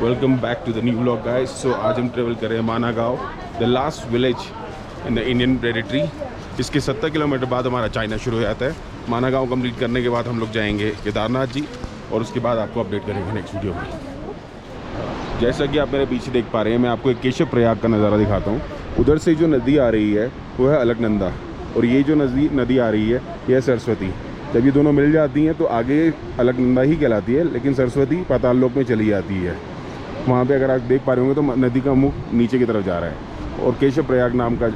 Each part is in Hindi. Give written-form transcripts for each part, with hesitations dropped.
Welcome back to the new vlog guys. So आज हम ट्रेवल कर रहे हैं माना गाँव, the last village in the Indian territory. इसके 70 किलोमीटर बाद हमारा चाइना शुरू हो जाता है। माना गाँव कंप्लीट करने के बाद हम लोग जाएंगे केदारनाथ जी और उसके बाद आपको अपडेट करेंगे नेक्स्ट वीडियो में। जैसा कि आप मेरे पीछे देख पा रहे हैं, मैं आपको एक केशव प्रयाग का नज़ारा दिखाता हूँ। उधर से जो नदी आ रही है वो है अलकनंदा और ये जो नदी आ रही है यह है सरस्वती। जब ये दोनों मिल जाती हैं तो आगे अलकनंदा ही कहलाती है, लेकिन सरस्वती पाताल लोक में चली जाती है। वहाँ पे अगर आप देख पा रहे होंगे तो नदी का मुख नीचे की तरफ जा रहा है और केशव प्रयाग नाम का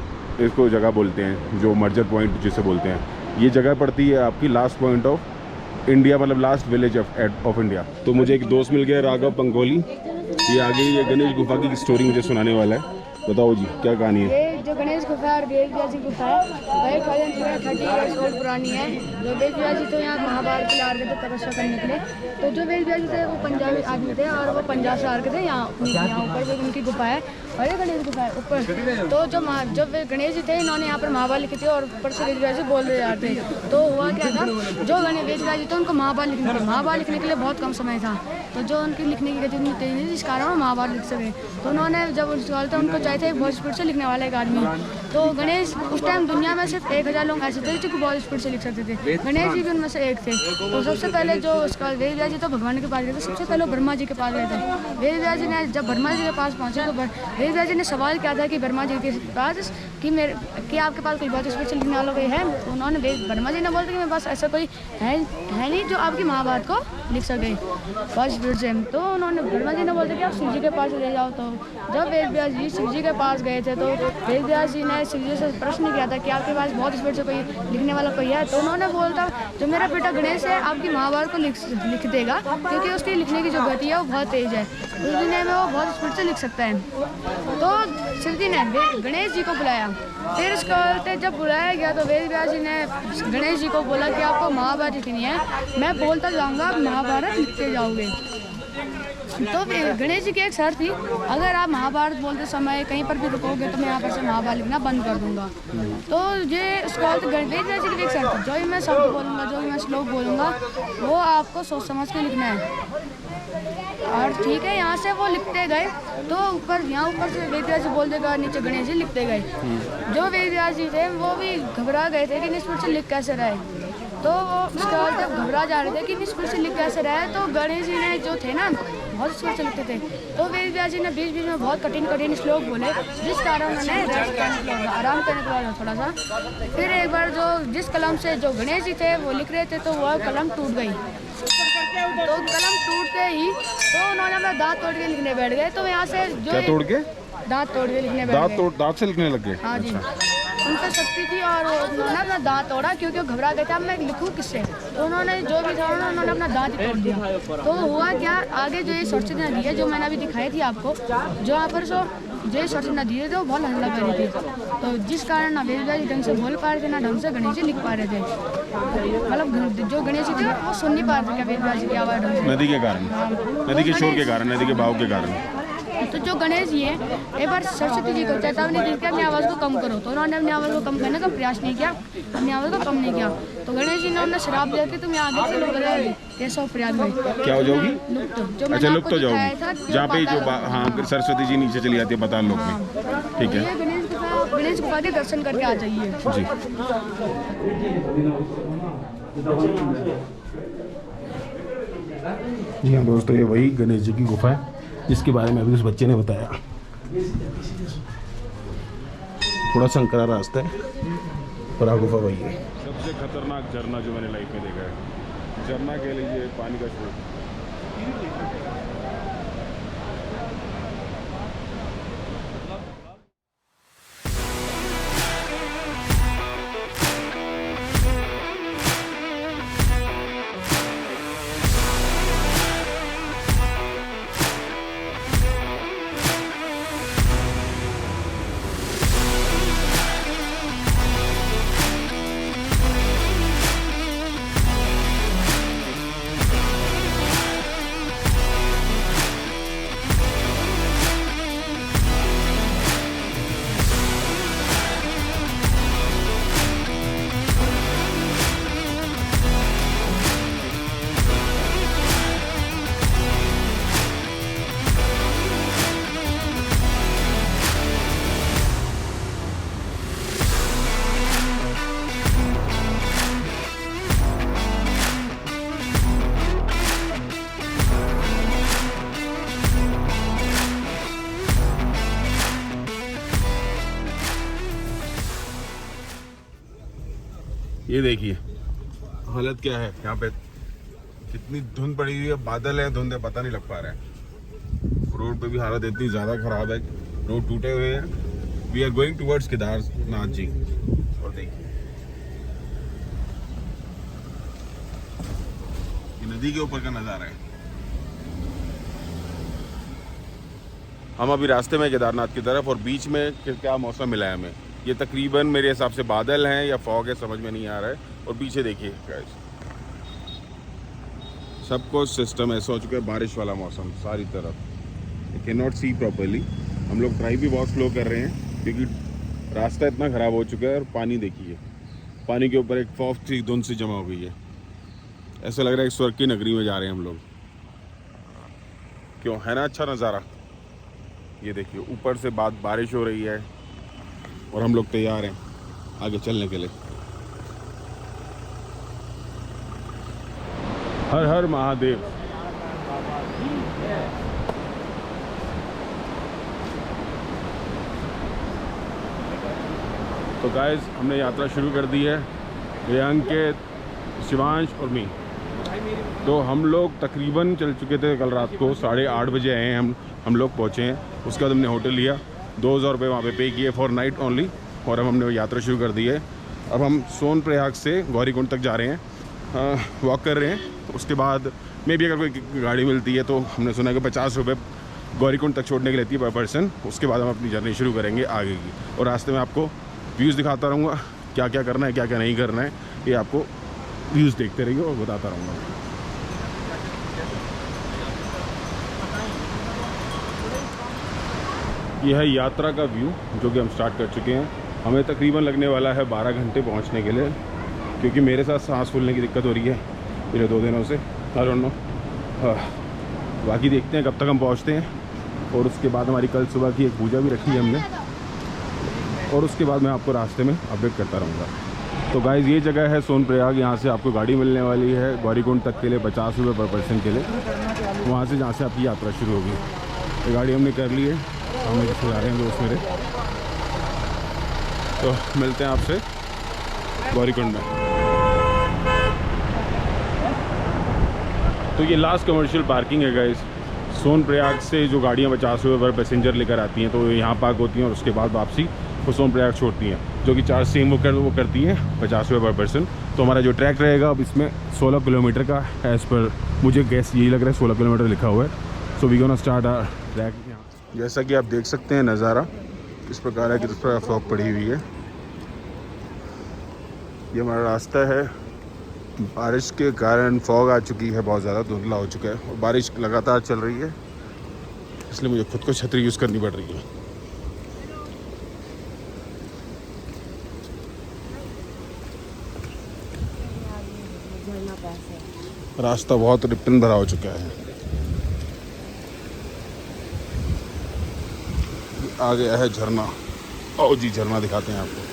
इसको जगह बोलते हैं, जो मर्जर पॉइंट जिसे बोलते हैं। ये जगह पड़ती है आपकी लास्ट पॉइंट ऑफ इंडिया, मतलब लास्ट विलेज ऑफ इंडिया। तो मुझे एक दोस्त मिल गया, राघव पंकोली। ये आगे ये गणेश गुफा की स्टोरी मुझे सुनाने वाला है। बताओ जी, क्या कहानी है? ये जो गणेश गुफा और वेद व्यास की गुफा है वह 1330 ईयर्स ओल्ड पुरानी है। जो वेद व्यास जी तो यहाँ महाभारत के आ रहे थे तपस्या करने के लिए। तो जो वेद व्यास जी थे वो पंजाबी आदमी थे और वो पंजाब से आ रहे थे यहाँ ऊपर जो उनकी गुफा है और ये गणेश गुफा है ऊपर। तो जो गणेश जी थे इन्होंने यहाँ पर महाभारत लिखी थी और ऊपर से वेद व्यास जी बोल रहे जाते थे। तो हुआ क्या था, जो वेद व्यास जी थे उनको महाभारत लिखने के लिए बहुत कम समय था। तो जो उनकी लिखने की गति इतनी तेज नहीं थी, जिस कारण वो महाभारत लिख सके। तो उन्होंने जब उनको चाहिए थे बहुत स्पीड से लिखने वाला एक आदमी। तो गणेश उस टाइम दुनिया में सिर्फ 1000 लोग ऐसे थे जो बहुत स्पीड से लिख सकते थे। गणेश जी भी उनमें से एक थे। तो सबसे पहले जो उसका वेद व्यास जी तो भगवान के पास गए थे। सबसे पहले ब्रह्मा जी के पास गए थे। वेद व्यास जी ने जब ब्रह्मा जी के पास पहुंचे तो वेद व्यास जी ने सवाल किया था कि ब्रह्मा जी के पास कि आपके पास कोई बहुत स्पीड से लिखने वाला कोई है? तो उन्होंने ब्रह्मा जी ने बोलते कि मेरे पास ऐसा कोई है नहीं जो आपकी महाभारत को लिख सके बहुत स्पीड से। तो उन्होंने ब्रह्मा जी ने बोलते कि आप शिव जी के पास ले जाओ। तो जब वेद व्यास जी शिव जी के पास गए थे तो वेद व्यास जी ने शिव जी से प्रश्न किया था कि आपके पास बहुत स्पीड से कोई लिखने वाला कोई है? तो उन्होंने बोलता जो मेरा बेटा गणेश है आपकी महाभारत को लिख देगा, क्योंकि उसकी लिखने की जो गति है वो बहुत तेज है। उस दुनिया में वो बहुत स्पीड से लिख सकता है। तो शिव जी ने गणेश जी को बुलाया। फिर उसके बाद जब बुलाया गया तो वेद व्यास जी ने गणेश जी को बोला कि आपको महाभारत लिखनी है, मैं बोलता जाऊँगा आप महाभारत लिखते जाओगे। तो गणेश जी की एक शर्त थी, अगर आप महाभारत बोलते समय कहीं पर भी रुकोगे तो मैं यहाँ पर से महाभारत लिखना बंद कर दूंगा। तो ये उसको वेद व्यास जी की एक शर्त थी, जो भी मैं शब्द बोलूँगा, जो भी मैं श्लोक बोलूँगा वो आपको सोच समझ के लिखना है। और ठीक है, यहाँ से वो लिखते गए। तो यहाँ ऊपर से वेद व्यास जी बोल देगा, नीचे गणेश जी लिखते गए। जो वेद व्यास जी थे वो भी घबरा गए थे कि निष्फल से लिख कैसे रहे। तो वो उसके बाद जब घबरा जा रहे थे कि निष्फल से लिख कैसे रहे, तो गणेश जी ने जो थे ना बहुत स्पीड से लिखते थे। तो वेद व्यास जी ने बीच बीच में बहुत कठिन श्लोक बोले, जिस कारण उन्होंने आराम करने के बाद थोड़ा सा। फिर एक बार जिस कलम से जो गणेश जी थे वो लिख रहे थे तो वह कलम टूट गई। तो कलम टूटते ही तो उन्होंने अपना दांत तोड़ के लिखने बैठ गए। तो यहाँ से जो क्या तोड़ के? दांत तोड़ के लिखने बैठ गए। दांत से लिखने लग गए? हाँ जी, उनको शक्ति थी और उन्होंने अपना दांत तोड़ा, क्योंकि वो घबरा गए थे अब मैं लिखूँ किससे। तो उन्होंने जो भी था उन्होंने अपना दांत ही तोड़ दिया। तो हुआ क्या, आगे जो ये सरस्वती नदी है जो मैंने अभी दिखाई थी आपको, जो यहाँ पर जो सरस्वती नदी है वो बहुत हल्ला कर रही थी। तो जिस कारण ना वेद व्यास जी ढंग से बोल पा रहे थे ना ढंग से गणेश जी लिख पा रहे थे। मतलब जो गणेश जी थे वो सुन नहीं पा रहे थे क्या वेद व्यास जी की आवाज़ ढंग से, नदी के कारण, नदी के शोर के कारण, नदी के बहाव के कारण। तो जो गणेश जी हैं एक बार सरस्वती जी को चेतावनी दी कि अपनी आवाज़ को कम करो। तो उन्होंने अपनी आवाज़ को कम करने का प्रयास नहीं किया, अपनी आवाज़ को कम नहीं किया। तो गणेश जी ने उन्हें श्राप दिया कि तुम यहाँ आगे चलो गए केशव प्रयाग में क्या हो जाओगी? लुप्त। अच्छा, लुप्त हो जाओगी, जहाँ पे जो हाँ सरस्वती जी नीचे चली जाती है पाताल लोक में। ठीक है, गणेश गुफा के दर्शन करके आ जाइए जी। जी हाँ दोस्तों, ये वही गणेश जी की गुफा है जिसके बारे में अभी उस बच्चे ने बताया। थोड़ा संकरा रास्ता है पर आ गुफा वही है। सबसे खतरनाक झरना जो मैंने लाइफ में देखा है, झरना कह लीजिए, पानी का स्रोत। ये देखिए हालत क्या है यहाँ पे, कितनी धुंध पड़ी हुई है, बादल है, धुंध है, पता नहीं लग पा रहा है। रोड पे भी हालत इतनी ज़्यादा ख़राब है, रोड टूटे हुए हैं। We are going towards Kedarnath ji. और देखिए ये नदी के ऊपर का नज़ारा है। हम अभी रास्ते में केदारनाथ की तरफ, और बीच में क्या मौसम मिला है हमें, ये तकरीबन मेरे हिसाब से बादल हैं या फॉग है, समझ में नहीं आ रहा है। और पीछे देखिए गाइस, सबको सिस्टम ऐसा हो चुका है, बारिश वाला मौसम सारी तरफ। You can not see properly. हम लोग ड्राइव भी बहुत स्लो कर रहे हैं क्योंकि रास्ता इतना ख़राब हो चुका है। और पानी देखिए, पानी के ऊपर एक फॉग सी धुंध सी जमा हो गई है। ऐसा लग रहा है कि स्वर्ग की नगरी में जा रहे हैं हम लोग। क्यों, है ना अच्छा नज़ारा। ये देखिए ऊपर से बारिश हो रही है और हम लोग तैयार हैं आगे चलने के लिए। हर हर महादेव। तो गाइस हमने यात्रा शुरू कर दी है, ये अंकित, शिवांश और मी। तो हम लोग तकरीबन चल चुके थे कल रात को 8:30 बजे आए हैं हम लोग पहुँचे हैं। उसके बाद हमने होटल लिया, 2000 रुपये वहाँ पे किए फॉर नाइट ओनली, और अब हमने यात्रा शुरू कर दी है। अब हम सोनप्रयाग से गौरीकुंड तक जा रहे हैं, वॉक कर रहे हैं। उसके बाद में भी अगर कोई गाड़ी मिलती है तो हमने सुना है कि 50 रुपये गौरीकुंड तक छोड़ने के लेती है पर पर्सन। उसके बाद हम अपनी जर्नी शुरू करेंगे आगे की, और रास्ते में आपको व्यूज़ दिखाता रहूँगा, क्या क्या करना है क्या क्या नहीं करना है, ये आपको व्यूज़ देखते रहिए और बताता रहूँगा। यह है यात्रा का व्यू जो कि हम स्टार्ट कर चुके हैं। हमें तकरीबन लगने वाला है 12 घंटे पहुंचने के लिए, क्योंकि मेरे साथ सांस फूलने की दिक्कत हो रही है पिछले 2 दिनों से। आई डोंट नो, बाकी देखते हैं कब तक हम पहुंचते हैं। और उसके बाद हमारी कल सुबह की एक पूजा भी रखी है हमने, और उसके बाद मैं आपको रास्ते में अपडेट करता रहूँगा। तो गाइज़ ये जगह है सोनप्रयाग, यहाँ से आपको गाड़ी मिलने वाली है गौरीकुंड तक के लिए 50 रुपये पर पर्सन के लिए, वहाँ से जहाँ से आपकी यात्रा शुरू होगी। तो गाड़ी हमने कर ली है, हमें जिससे जा रहे हैं दोस्त मेरे। तो मिलते हैं आपसे गौरीकुंड में। तो ये लास्ट कमर्शियल पार्किंग है गाइस। सोनप्रयाग से जो गाड़ियाँ 50 रुपये पर पैसेंजर लेकर आती हैं तो यहाँ पार्क होती हैं, और उसके बाद वापसी वो सोनप्रयाग छोड़ती हैं, जो कि चार्ज सेम वो करती हैं 50 रुपये पर पर्सन। तो हमारा जो ट्रैक रहेगा अब इसमें 16 किलोमीटर का, एज़ पर मुझे गैस यही लग रहा है 16 किलोमीटर लिखा हुआ है। So we gonna start our track. जैसा कि आप देख सकते हैं नज़ारा इस प्रकार है कि इस पर फॉग पड़ी हुई है। ये हमारा रास्ता है, बारिश के कारण फॉग आ चुकी है, बहुत ज़्यादा धुंधला हो चुका है, और बारिश लगातार चल रही है, इसलिए मुझे खुद को छतरी यूज़ करनी पड़ रही है। रास्ता बहुत रिपन भरा हो चुका है। आ गया है झरना, आओ जी झरना दिखाते हैं आपको।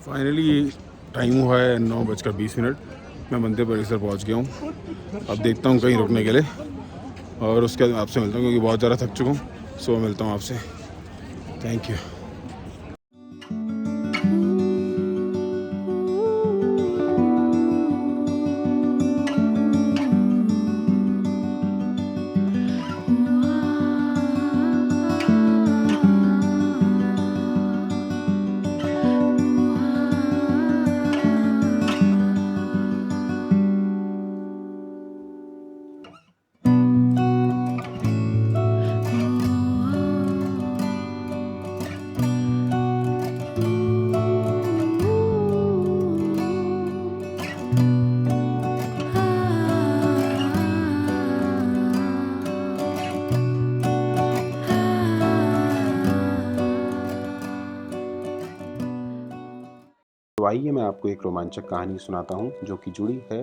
फाइनली टाइम हुआ है 9:20। मैं मंदिर परिसर पहुंच गया हूं। अब देखता हूं कहीं रुकने के लिए, और उसके बाद आपसे मिलता हूं क्योंकि बहुत ज़्यादा थक चुका हूं। सो मिलता हूं आपसे, थैंक यू। आइए मैं आपको एक रोमांचक कहानी सुनाता हूँ जो कि जुड़ी है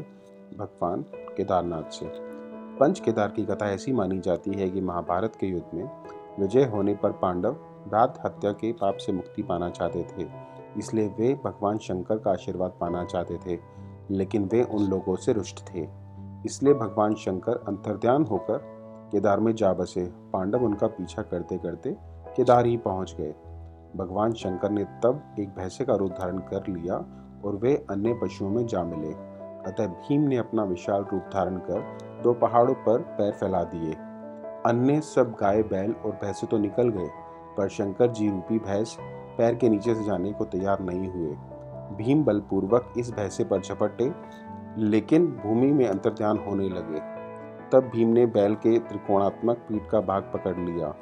भगवान केदारनाथ से। पंच केदार की कथा ऐसी मानी जाती है कि महाभारत के युद्ध में विजय होने पर पांडव भ्रात हत्या के पाप से मुक्ति पाना चाहते थे, इसलिए वे भगवान शंकर का आशीर्वाद पाना चाहते थे, लेकिन वे उन लोगों से रुष्ट थे। इसलिए भगवान शंकर अंतर्ध्यान होकर केदार में जा बसे। पांडव उनका पीछा करते करते केदार ही पहुंच गए। भगवान शंकर ने तब एक भैंसे का रूप धारण कर लिया और वे अन्य पशुओं में जा मिले। अतः भीम ने अपना विशाल रूप धारण कर 2 पहाड़ों पर पैर फैला दिए। अन्य सब गाय बैल और भैंसे तो निकल गए, पर शंकर जी रूपी भैंस पैर के नीचे से जाने को तैयार नहीं हुए। भीम बलपूर्वक इस भैंसे पर झपटे, लेकिन भूमि में अंतर्ध्यान होने लगे। तब भीम ने बैल के त्रिकोणात्मक पीठ का भाग पकड़ लिया।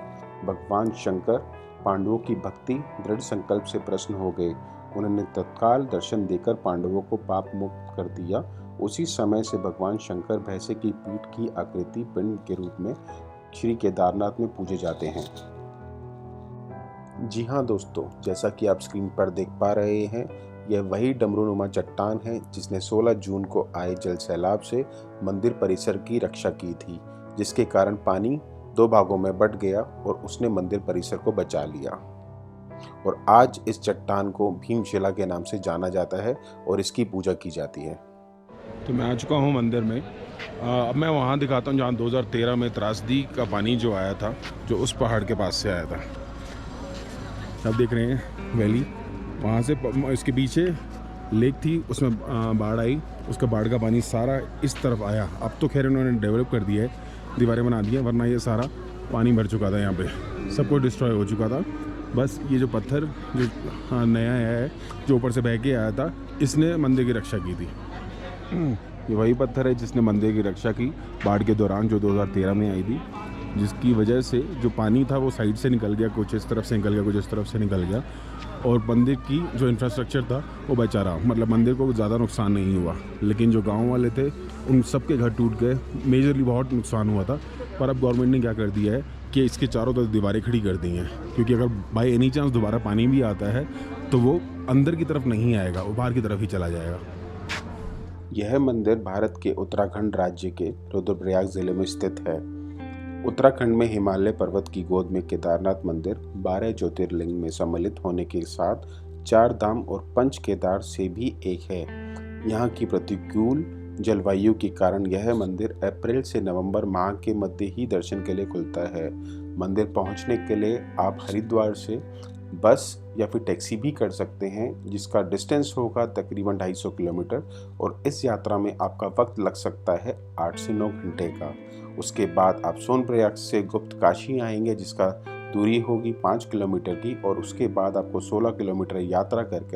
भगवान शंकर पांडवों की भक्ति दृढ़ संकल्प से प्रसन्न हो गए। उन्होंने तत्काल दर्शन देकर पांडवों को पाप मुक्त कर दिया। उसी समय से भगवान शंकर भैंसे की पीठ की आकृति पिंड के रूप में श्री केदारनाथ में पूजे जाते हैं। जी हाँ दोस्तों, जैसा कि आप स्क्रीन पर देख पा रहे हैं, यह वही डमरूनुमा चट्टान है जिसने 16 जून को आए जल सैलाब से मंदिर परिसर की रक्षा की थी, जिसके कारण पानी 2 भागों में बंट गया और उसने मंदिर परिसर को बचा लिया। और आज इस चट्टान को भीमशिला के नाम से जाना जाता है और इसकी पूजा की जाती है। तो मैं आ चुका हूँ मंदिर में। अब मैं वहाँ दिखाता हूँ जहाँ 2013 में त्रासदी का पानी जो आया था, जो उस पहाड़ के पास से आया था। आप देख रहे हैं वैली, वहाँ से इसके पीछे लेक थी, उसमें बाढ़ आई, उसका बाढ़ का पानी सारा इस तरफ आया। अब तो खैर उन्होंने डेवलप कर दिया है, दीवारें बना दी हैं, वरना ये सारा पानी भर चुका था। यहाँ पे सब कुछ डिस्ट्रॉय हो चुका था। बस ये जो पत्थर जो नया है, जो ऊपर से बह के आया था, इसने मंदिर की रक्षा की थी। ये वही पत्थर है जिसने मंदिर की रक्षा की बाढ़ के दौरान, जो 2013 में आई थी, जिसकी वजह से जो पानी था वो साइड से निकल गया, कुछ इस तरफ से निकल गया, कुछ इस तरफ से निकल गया, और मंदिर की जो इंफ्रास्ट्रक्चर था वो बचा रहा। मतलब मंदिर को ज़्यादा नुकसान नहीं हुआ, लेकिन जो गांव वाले थे उन सबके घर टूट गए। मेजरली बहुत नुकसान हुआ था। पर अब गवर्नमेंट ने क्या कर दिया है कि इसके चारों तरफ दीवारें खड़ी कर दी हैं, क्योंकि अगर बाई एनी चांस दोबारा पानी भी आता है तो वो अंदर की तरफ नहीं आएगा, वो बाहर की तरफ ही चला जाएगा। यह मंदिर भारत के उत्तराखंड राज्य के रुद्रप्रयाग जिले में स्थित है। उत्तराखंड में हिमालय पर्वत की गोद में केदारनाथ मंदिर 12 ज्योतिर्लिंग में सम्मिलित होने के साथ 4 धाम और पंच केदार से भी एक है। यहाँ की प्रतिकूल जलवायु के कारण यह मंदिर अप्रैल से नवंबर माह के मध्य ही दर्शन के लिए खुलता है। मंदिर पहुँचने के लिए आप हरिद्वार से बस या फिर टैक्सी भी कर सकते हैं, जिसका डिस्टेंस होगा तकरीबन 250 किलोमीटर, और इस यात्रा में आपका वक्त लग सकता है 8 से 9 घंटे का। उसके बाद आप सोनप्रयाग से गुप्त काशी आएंगे, जिसका दूरी होगी 5 किलोमीटर की, और उसके बाद आपको 16 किलोमीटर यात्रा कर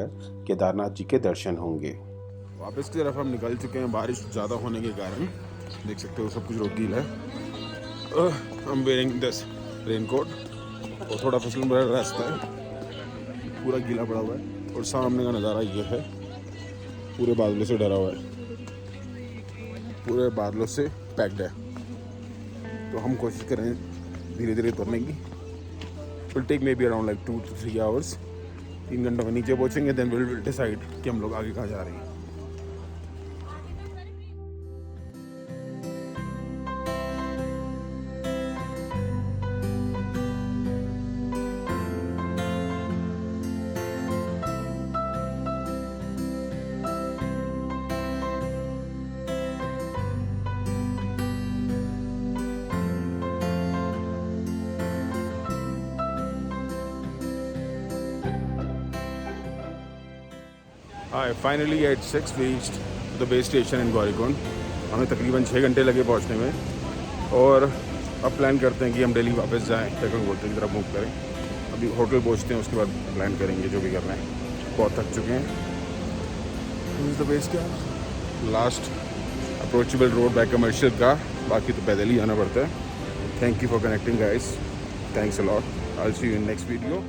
केदारनाथ जी के दर्शन होंगे। वापस की तरफ हम निकल चुके हैं। बारिश ज़्यादा होने के कारण देख सकते हो सब कुछ रोक गीला है। हम वेयरिंग दिस रेनकोट, और थोड़ा फिसल भरा रास्ता है, पूरा गीला पड़ा हुआ है, और सामने का नज़ारा ये है, पूरे बादलों से डरा हुआ है, पूरे बादलों से पैक्ड है। तो हम कोशिश करें धीरे धीरे उतरने की। Will take maybe around like 2 to 3 hours. 3 घंटों में नीचे पहुँचेंगे, देन विल डिसाइड कि हम लोग आगे कहाँ जा रहे हैं। Hi, finally at 6 reached the base station in Gaurikund. हमें तकरीबन 6 घंटे लगे पहुंचने में, और अब प्लान करते हैं कि हम दिल्ली वापस जाएं, टेकनकोट की तरफ मूव करें। अभी होटल पहुंचते हैं, उसके बाद प्लान करेंगे जो भी करना है। बहुत थक चुके हैं। This is the base camp, last approachable road by commercial का, बाकी तो पैदल ही आना पड़ता है। Thank you for connecting guys, thanks a lot. I will see you in next video.